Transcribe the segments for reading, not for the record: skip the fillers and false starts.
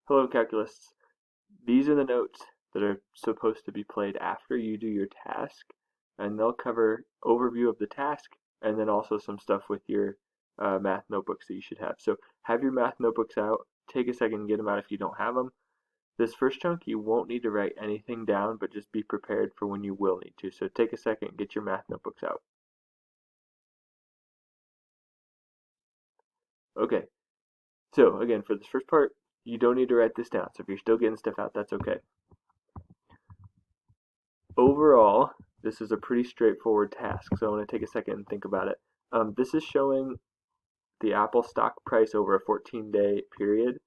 Hello, calculists. These are the notes that are supposed to be played after you do your task, and they'll cover overview of the task and then also some stuff with your math notebooks that you should have. So have your math notebooks out. Take a second and get them out if you don't have them. This first chunk, you won't need to write anything down, but just be prepared for when you will need to. So take a second and get your math notebooks out. Okay, so again, for this first part, you don't need to write this down. So if you're still getting stuff out, that's okay. Overall, this is a pretty straightforward task, so I want to take a second and think about it. This is showing the Apple stock price over a 14-day period.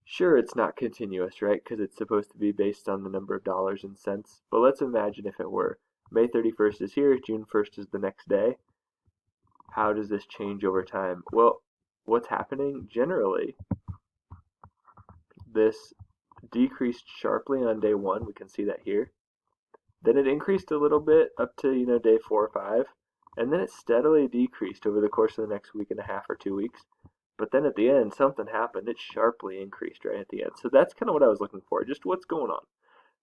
Sure, it's not continuous, right? Because it's supposed to be based on the number of dollars and cents. But let's imagine if it were. May 31st is here, June 1st is the next day. How does this change over time? Well, what's happening generally, this decreased sharply on day 1. We can see that here. Then it increased a little bit up to, day 4 or 5. And then it steadily decreased over the course of the next week and a half or 2 weeks. But then at the end, something happened. It sharply increased right at the end. So that's kind of what I was looking for, just what's going on.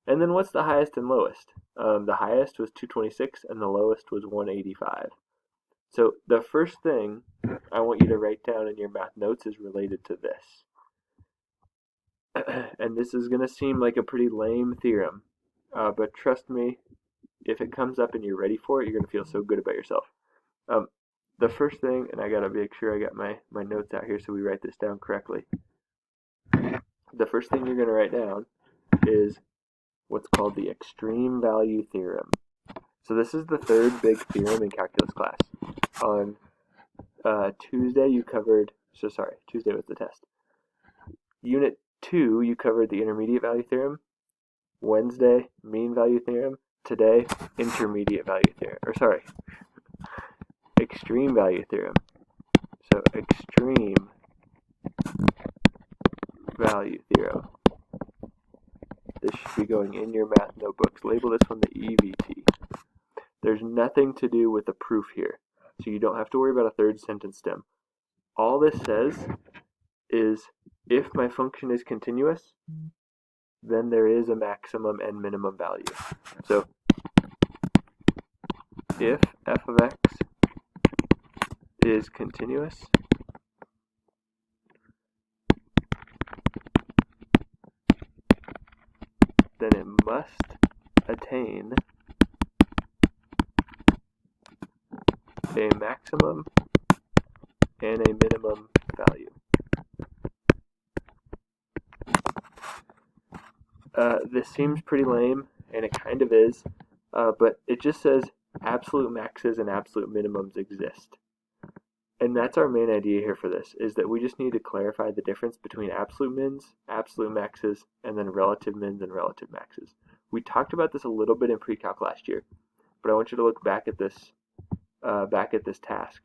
And then what's the highest and lowest? The highest was 226 and the lowest was 185. So the first thing I want you to write down in your math notes is related to this. And this is going to seem like a pretty lame theorem, but trust me, if it comes up and you're ready for it, you're going to feel so good about yourself. The first thing, and I got to make sure I got my notes out here so we write this down correctly. The first thing you're going to write down is what's called the extreme value theorem. So this is the third big theorem in calculus class. On Tuesday you covered, Tuesday was the test. Unit 2 you covered the intermediate value theorem. Wednesday, mean value theorem. Today, intermediate value theorem. Extreme value theorem. So extreme value theorem. This should be going in your math notebooks. Label this one the EVT. There's nothing to do with the proof here, so you don't have to worry about a third sentence stem. All this says is if my function is continuous, then there is a maximum and minimum value. So if f of x is continuous, then it must attain a maximum and a minimum value. This seems pretty lame, and it kind of is, but it just says absolute maxes and absolute minimums exist. And that's our main idea here for this, is that we just need to clarify the difference between absolute mins, absolute maxes, and then relative mins and relative maxes. We talked about this a little bit in pre-calc last year, but I want you to look back at this task.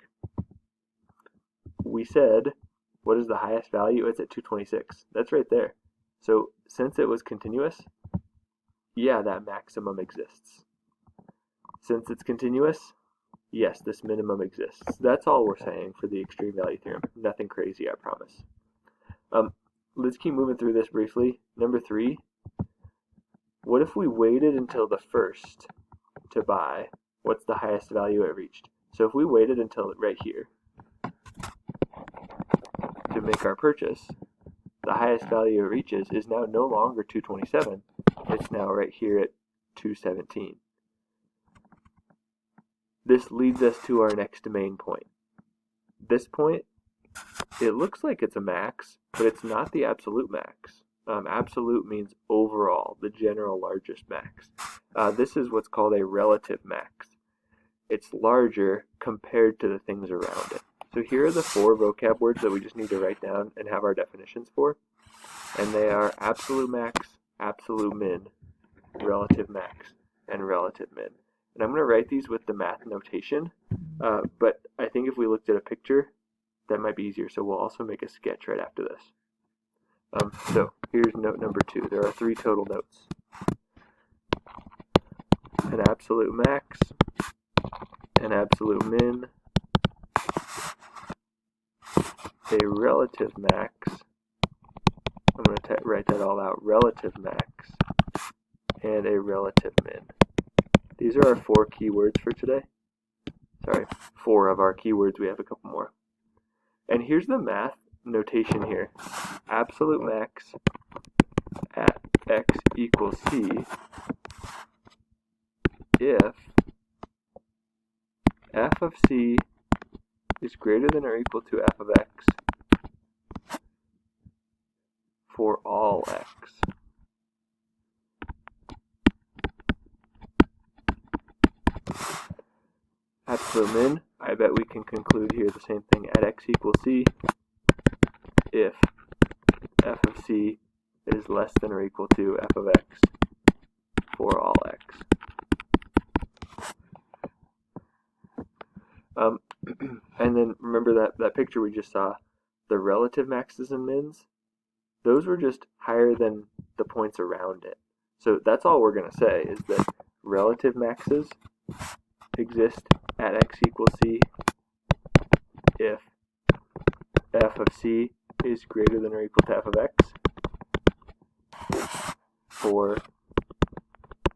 We said, what is the highest value? It's at 226. That's right there. So since it was continuous, yeah, that maximum exists. Since it's continuous, yes, this minimum exists. That's all we're saying for the extreme value theorem. Nothing crazy, I promise. Let's keep moving through this briefly. Number 3, what if we waited until the first to buy? What's the highest value it reached? So if we waited until right here to make our purchase, the highest value it reaches is now no longer 227. It's now right here at 217. This leads us to our next main point. This point, it looks like it's a max, but it's not the absolute max. Absolute means overall, the general largest max. This is what's called a relative max. It's larger compared to the things around it. So here are the 4 vocab words that we just need to write down and have our definitions for. And they are absolute max, absolute min, relative max, and relative min. And I'm going to write these with the math notation, but I think if we looked at a picture, that might be easier. So we'll also make a sketch right after this. So here's note number 2. There are 3 total notes. An absolute max, an absolute min, a relative max. I'm going to write that all out. Relative max and a relative min. These are our 4 keywords for today. Sorry, 4 of our keywords. We have a couple more. And here's the math notation here. Absolute max at x equals c if f of c is greater than or equal to f of x for all x. Absolute min, I bet we can conclude here the same thing at x equals c if f of c is less than or equal to f of x for all x. And then remember that picture we just saw, the relative maxes and mins, those were just higher than the points around it. So that's all we're going to say, is that relative maxes exist at x equals c if f of c is greater than or equal to f of x for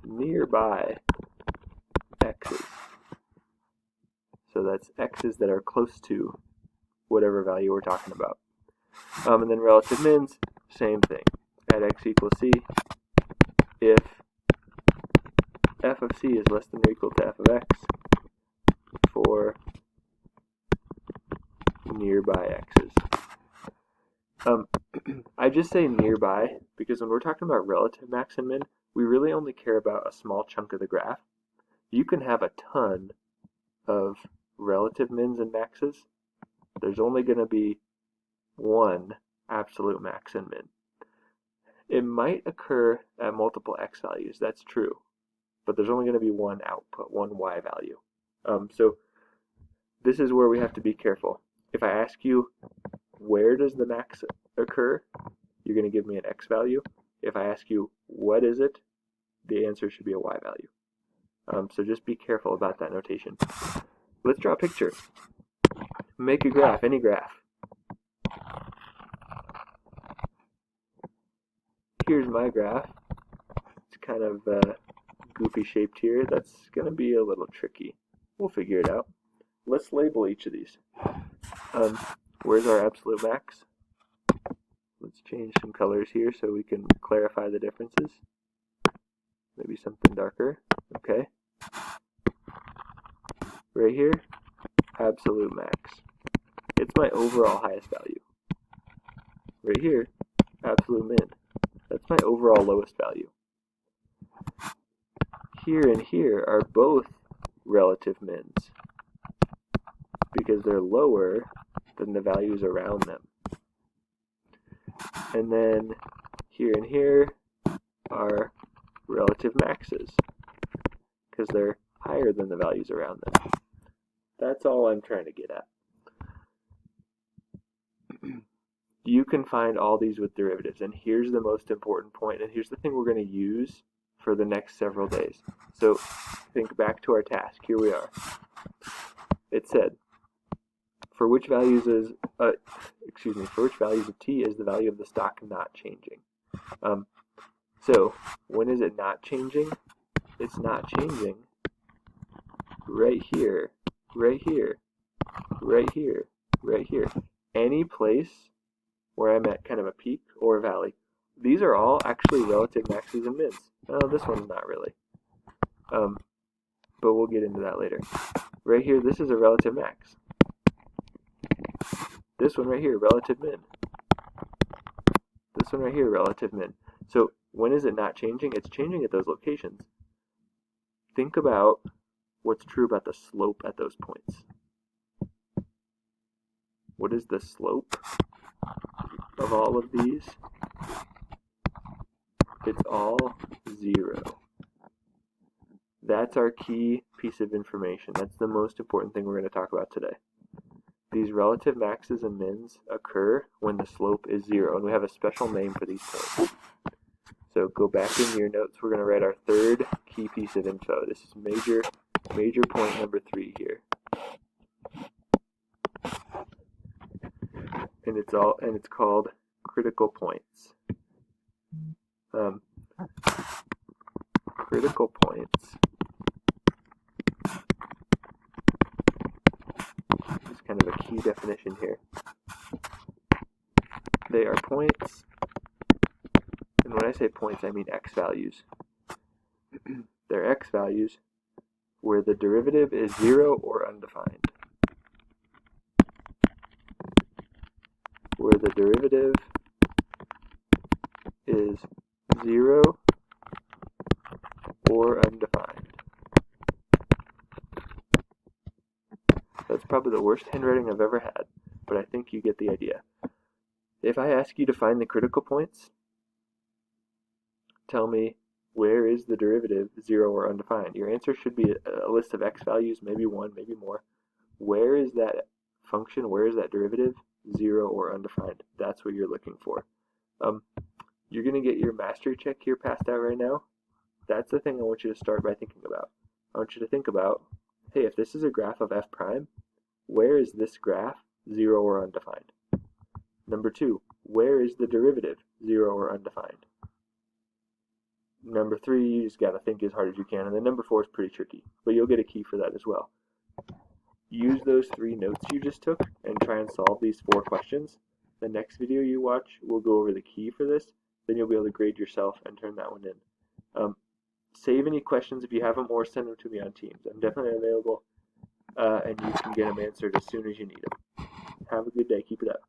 nearby x's. So that's x's that are close to whatever value we're talking about. And then relative mins, same thing. At x equals c, if f of c is less than or equal to f of x for nearby x's. I just say nearby because when we're talking about relative max and min, we really only care about a small chunk of the graph. You can have a ton of relative mins and maxes. There's only going to be one absolute max and min. It might occur at multiple x values, that's true, but there's only going to be one output, one y value. So this is where we have to be careful. If I ask you, where does the max occur, you're going to give me an x value. If I ask you, what is it, the answer should be a y value. So just be careful about that notation. Let's draw a picture. Make a graph, any graph. Here's my graph. It's kind of goofy shaped here. That's going to be a little tricky. We'll figure it out. Let's label each of these. Where's our absolute max? Let's change some colors here so we can clarify the differences. Maybe something darker. Okay. Right here, absolute max. It's my overall highest value. Right here, absolute min. That's my overall lowest value. Here and here are both relative mins because they're lower than the values around them. And then here and here are relative maxes because they're higher than the values around them. That's all I'm trying to get at. You can find all these with derivatives, and here's the most important point, and here's the thing we're going to use for the next several days. So think back to our task. Here we are. It said, for which values of t is the value of the stock not changing? So when is it not changing? It's not changing right here, right here, right here, right here. Any place where I'm at kind of a peak or a valley. These are all actually relative maxes and mins. Oh, this one's not really. But we'll get into that later. Right here, this is a relative max. This one right here, relative min. This one right here, relative min. So when is it not changing? It's changing at those locations. Think about what's true about the slope at those points. What is the slope of all of these? It's all 0. That's our key piece of information. That's the most important thing we're going to talk about today. These relative maxes and mins occur when the slope is 0, and we have a special name for these points. So go back in your notes. We're going to write our third key piece of info. This is major point number 3 here. And it's called critical points. Critical points is kind of a key definition here. They are points, and when I say points, I mean x values. They're x values where the derivative is 0 or undefined. Where the derivative is 0 or undefined. That's probably the worst handwriting I've ever had, but I think you get the idea. If I ask you to find the critical points, tell me where is the derivative 0 or undefined. Your answer should be a list of x values, maybe 1, maybe more. Where is that function, where is that derivative 0 or undefined? That's what you're looking for. You're going to get your mastery check here passed out right now. That's the thing I want you to start by thinking about. I want you to think about, hey, if this is a graph of f prime, where is this graph 0 or undefined? Number 2, where is the derivative 0 or undefined? Number 3, you just got to think as hard as you can. And then number 4 is pretty tricky, but you'll get a key for that as well. Use those 3 notes you just took and try and solve these 4 questions. The next video you watch, we'll go over the key for this. Then you'll be able to grade yourself and turn that one in. Save any questions if you have them, or send them to me on Teams. I'm definitely available, and you can get them answered as soon as you need them. Have a good day. Keep it up.